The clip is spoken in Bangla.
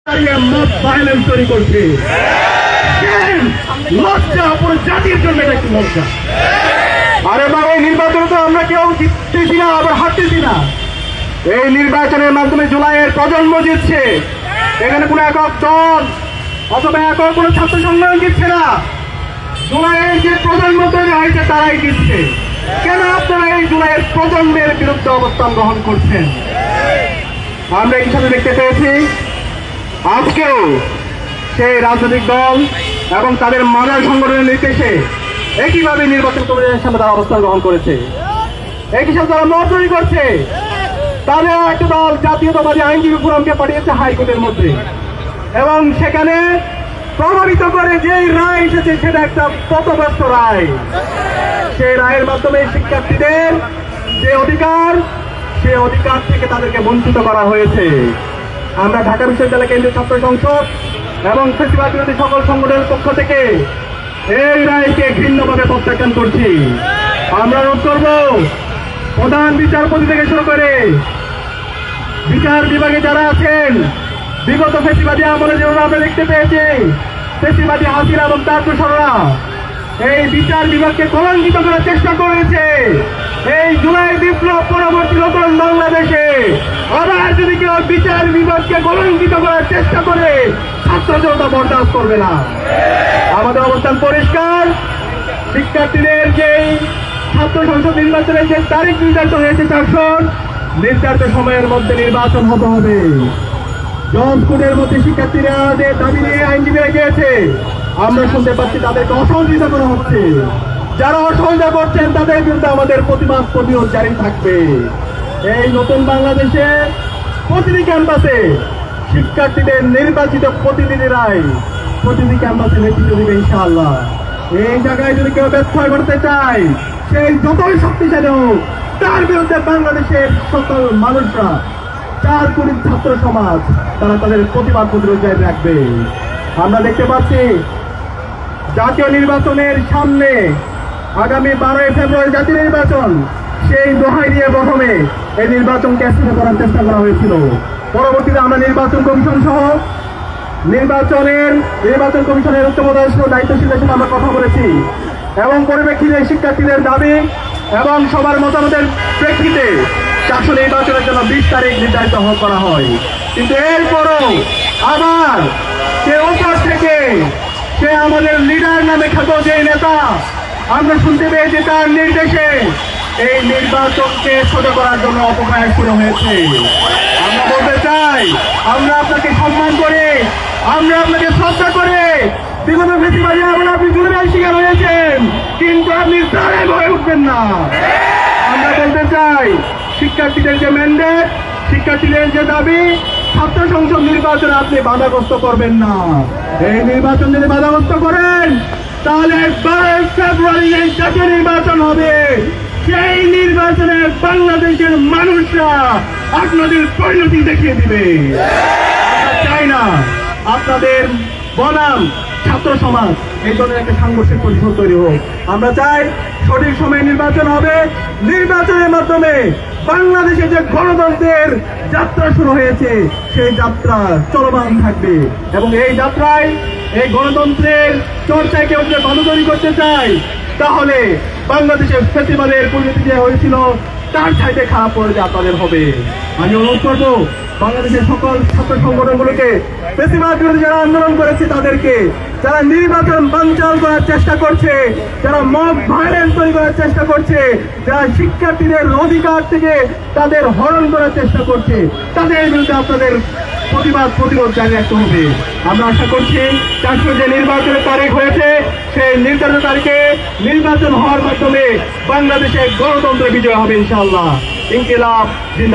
তৈরি করছে লজ্জা পুরো জাতির জন্য এটা একটি লজ্জা। আরে বাবা, এই নির্বাচনে তো আমরা কেউ জিততেছি না, আবার হারতেছি না। এই নির্বাচনের মাধ্যমে জুলাইয়ের প্রজন্ম জিতছে। এখানে কোনো একক দল অথবা একক কোনো ছাত্র সংগ্রাম জিতছে না। জুলাইয়ের যে প্রজন্ম তৈরি হয়েছে তারাই জিতছে। কেন আপনারা এই জুলাইয়ের প্রজন্মের বিরুদ্ধে অবস্থান গ্রহণ করছেন? আমরা এই সাথে দেখতে পেয়েছি আজকেও সেই রাজনৈতিক দল এবং তাদের মাদার সংগঠনের নির্দেশে একইভাবে নির্বাচন কমিশনের সামনে তারা অবস্থান গ্রহণ করেছে। একই সাথে তারা মত তৈরি করছে। তাদের একটা দল জাতীয়তাবাদী আইনজীবী ফোরামকে পাঠিয়েছে হাইকোর্টের মধ্যে, এবং সেখানে প্রভাবিত করে যেই রায় এসেছে সেটা একটা পথভ্রষ্ট রায়। সেই রায়ের মাধ্যমে শিক্ষার্থীদের যে অধিকার, সে অধিকার থেকে তাদেরকে বঞ্চিত করা হয়েছে। আমরা ঢাকা বিশ্ববিদ্যালয় কেন্দ্রীয় ছাত্র সংসদ এবং ফেসিবাদ বিরোধী সকল সংগঠনের পক্ষ থেকে এই রায়কে ঘৃণ্যভাবে প্রত্যাখ্যান করছি। আমরা অনুরোধ করব, প্রধান বিচারপতি থেকে শুরু করে বিচার বিভাগে যারা আছেন, বিগত ফেসিবাদী আমলে যেভাবে আমরা দেখতে পেয়েছি ফেসিবাদী হাসিনা এবং তার দোসররা এই বিচার বিভাগকে কলঙ্কিত করার চেষ্টা করেছে। এই জুলাই বিপ্লব পরবর্তী নতুন বাংলাদেশে আবার যদি কেউ বিচার বিভাগকে কলঙ্কিত করার চেষ্টা করে, ছাত্র জনতা বরদাস্ত করবে না। আমাদের অবস্থান পরিষ্কার। শিক্ষার্থীদের যে ছাত্র সংসদ নির্বাচনের যে তারিখ নির্ধারিত হয়েছে 4 নির্ধারিত সময়ের মধ্যে নির্বাচন হতে হবে। জজ কোর্টের মধ্যে শিক্ষার্থীরা যে দাবি নিয়ে আইনজীবীরা গিয়েছে, আমরা শুনতে পাচ্ছি তাদেরকে অসহযোগিতা করা হচ্ছে। যারা অসহযোগিতা করছেন তাদের বিরুদ্ধে আমাদের প্রতিবাদ প্রতিরোধ জারি থাকবে। এই নতুন বাংলাদেশে প্রতিটি ক্যাম্পাসে শিক্ষার্থীদের নির্বাচিত প্রতিনিধিরাই প্রতিটি ক্যাম্পাসে নেতৃত্ব দেবে ইনশাআল্লাহ। এই জায়গায় যদি কেউ ব্যত্যয় করতে চায়, সেই যতই শক্তিশালী হোক, তার বিরুদ্ধে বাংলাদেশের সকল মানুষরা 4 কোটি ছাত্র সমাজ তারা তাদের প্রতিবাদ প্রতিরোধ জারি রাখবে। আমরা দেখতে পাচ্ছি জাতীয় নির্বাচনের সামনে আগামী 12 ফেব্রুয়ারি জাতীয় নির্বাচন, সেই দোহাই দিয়ে প্রথমে এই নির্বাচনকে স্থগিত করার চেষ্টা করা হয়েছিল। পরবর্তীতে আমরা নির্বাচন কমিশন সহ নির্বাচন কমিশনের উচ্চপদস্থ দায়িত্বশীলদের সাথে আমরা কথা বলেছি, এবং পরিপ্রেক্ষিতে শিক্ষার্থীদের দাবি এবং সবার মতামতের প্রেক্ষিতে চাকসু নির্বাচনের জন্য 20 তারিখ নির্ধারিত করা হয়। কিন্তু এরপরও আবার সে উপর থেকে সে আমাদের লিডার নামে খ্যাত যে নেতা, আমরা শুনতে পেয়েছি তার নির্দেশে এই নির্বাচনকে ছোট করার জন্য অপপ্রয়াস শুরু হয়েছে। আমরা বলতে চাই, আমরা আপনাকে সম্মান করে, আমরা আপনাকে শ্রদ্ধা করে, বিগত ফেসিবাদী আমলে আপনি জুলুমের শিকার হয়েছেন, কিন্তু আপনি তারে ভয় উঠবেন না। আমরা বলতে চাই, শিক্ষার্থীদের যে ম্যান্ডেট, শিক্ষার্থীদের যে দাবি, ছাত্র সংসদ নির্বাচনে আপনি বাধাগ্রস্ত করবেন না। এই নির্বাচন যদি বাধাগ্রস্ত করেন, তাহলে 12 ফেব্রুয়ারি এই জাতীয় নির্বাচন হবে। সেই নির্বাচনে বাংলাদেশের মানুষরা আপনাদের পরিণতি দেখিয়ে দিবে। আমরা চাই না আপনাদের বনাম ছাত্র সমাজ এই ধরনের একটা সাংঘর্ষিক পরিস্থিতি তৈরি হোক। আমরা চাই সঠিক সময়ে নির্বাচন হবে। নির্বাচনের মাধ্যমে বাংলাদেশে যে গণতন্ত্রের যাত্রা শুরু হয়েছে, সেই যাত্রা চলমান থাকবে, এবং এই যাত্রায় এই গণতন্ত্রের চর্চায় কেউ যদি বাধা তৈরি করতে চায়, তাহলে বাংলাদেশের ফেসিবাদের পরিণতি যে হয়েছিল তার চাইতে খারাপ পর্যায়ে আপনাদের হবে। আমি অনুরোধ করবো বাংলাদেশের সকল ছাত্র সংগঠনগুলোকে, ফেসিবাদ বিরোধী যারা আন্দোলন করেছে তাদেরকে, যারা নির্বাচন বানচাল করার চেষ্টা করছে, যারা মব ভায়োলেন্স তৈরি করার চেষ্টা করছে, যারা শিক্ষার্থীদের অধিকার থেকে তাদের হরণ করার চেষ্টা করছে, তাদের বিরুদ্ধে আপনাদের প্রতিবাদ প্রতিরোধ জারি রাখতে হবে। আমরা আশা করছি চাকসুর যে নির্বাচনের তারিখ হয়েছে, সেই নির্ধারিত তারিখে নির্বাচন হওয়ার মাধ্যমে বাংলাদেশে গণতন্ত্র বিজয় হবে ইনশাআল্লাহ। ইনকিলাব জিন্দাবাদ।